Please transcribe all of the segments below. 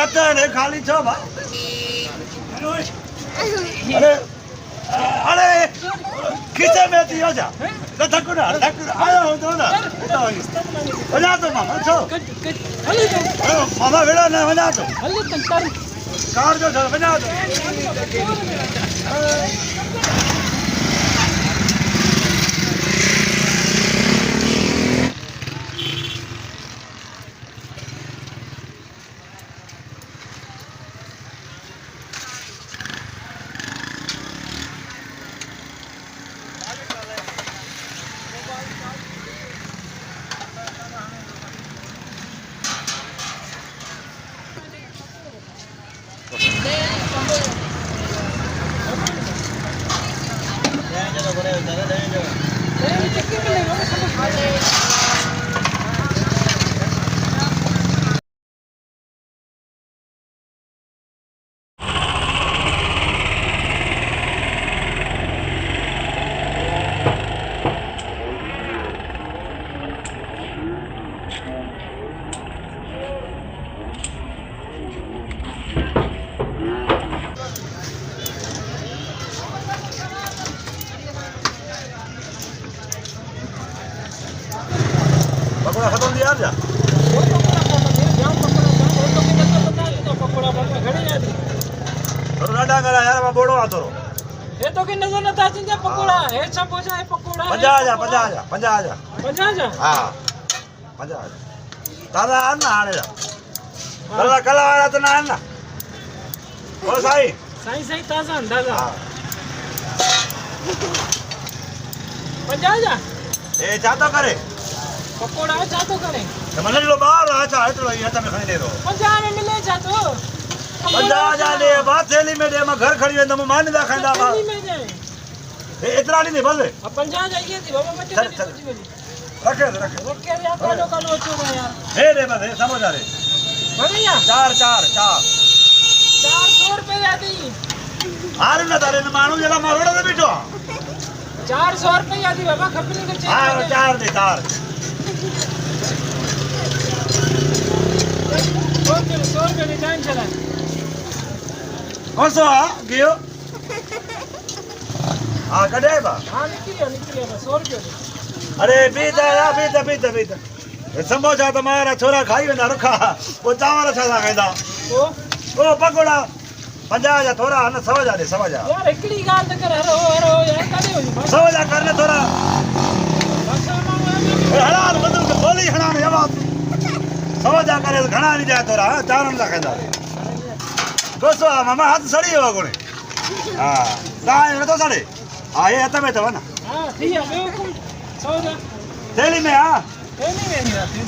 અત્યારે ખાલી છો બા અરે અરે ખીચે મેં દિયો જા ધકુના આયો તો ના વજા તો મામા છો મામા વેળા ને વજા તો કાર જો વજા તો पकोड़ा खत्म दिया जा डांगा करा यार मैं बोड़ो आतो रो ये तो कि नजर न ताची जा पकोड़ा है सब हो जाए पकोड़ा 50 हां 50 दादा अन्ना आने जा कला वाला तो ना अन्ना ओ साई ताजा अंदाजा 50 ए चातो करे पकोड़ा चातो करे तो मन लो बाहर आचा इतलो ये तमे खणी ले रो 50 में मिले चातो 50 दे बात थैली में दे मैं घर खड़ी है तो मान दा खांदा बा थैली में दे ए इतना नहीं बस अब 50 जाइए थी बाबा मत रखे या कालो अच्छो यार हे रे बस समझ आ रे भैया 400 रुपए आती आरे ना तारे ने मानू जला मारोड़ा दे बिटो 400 रुपए आती बाबा खपनी के चाहिए हां 4 दे 4 100 रुपए डिजाइन चला कौन सा गयो हां कड़े बा हां निकलियो 100 रुपए अरे बीता समोसा तुम्हारा छोरा खाई ना रखा वो चावल छा खाइदा ओ पकोड़ा 50 जा थोड़ा न 100 जा दे 100 जा यार एकड़ी गाल त कर हरो यार कादे हो 100 जा करने थोड़ा हड़ार बदल के बोली हड़ा ने जवाब 100 जा करे घणा नहीं जा थोड़ा चावल ना खाइदा दोस्तो मामा हाथ सड़ी हो गोणे हां काहे न तो सड़े हां ये हत में तो ना हां ठीक है बिल्कुल 100 जा थैली में हां थैली में नहीं आती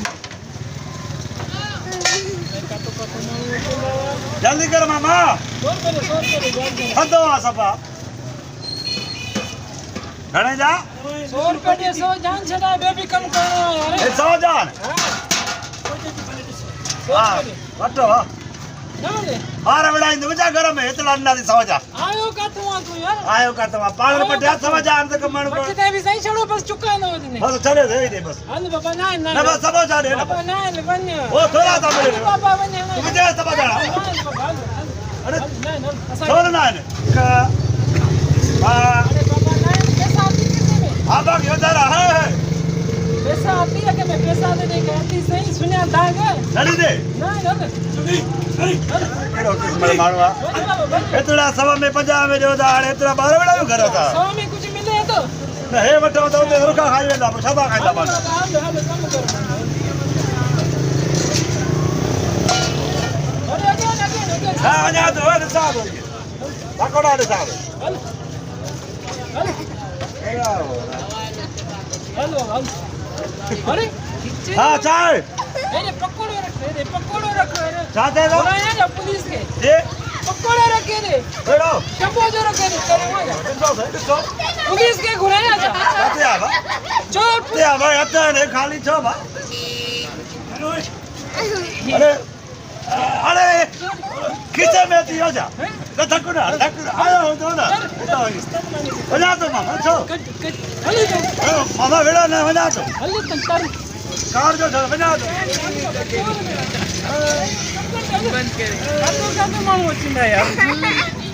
जल्दी कर मामा 100 रुपए जल्दी हदो आ सपा घणे जा 100 रुपए दे 100 जान छदा बेबी कम करनो यार 100 जान हां वटो ना दे आरे बड़ा इंद मुझा घर में इतना ना दी 100 जा आयो का तू यार आयो का तमा पागल पटिया 100 जान से कमण को बच्चे भी सही छड़ो बस चुका ना होने बस चले दे बस अन बाबा ना बस 100 जा दे ना बाबा ना बन्ने ओ थोड़ा सा मिले बाबा बन्ने तू मुझे 100 जा अरे ना छोड़ ना ने का अरे बाबा ना पैसा आती कितने में आ बाकी उधर है पैसा आती है कि मैं पैसा दे देगा आती सही सुनिया दाग चली दे ना सुनी केड़ो किस मरे मारवा इतना 100 में 50 में जो दाड़ इतना 12 बड़ा घर होता 100 में कुछ मिले तो हे वटो तो रुका खाई वेंदा छदा खाइदा बन हाल कम कर अरे आगे हां वना तो और साहब हो गया पकोड़ा दे साहब हेलो अरे हां चाय अरे पकोड़ो रखो रे चाहते हो बुलाया जा पुलिस के ये पकोड़े रखे रे बेड़ो चप्पो जो रखे रे करे किसको पुलिस के घुराया जा आते आ बा चोर ते आ भाई आते ने खाली छो बा अरे अरे खींचे में दियो जा धकना आयो तो ना वजा तो मामा छो हली तो मामा वेड़ा ने वजा तो हली तंतर कार जो वजा तो कातो कातो माण्हू अचींदा यार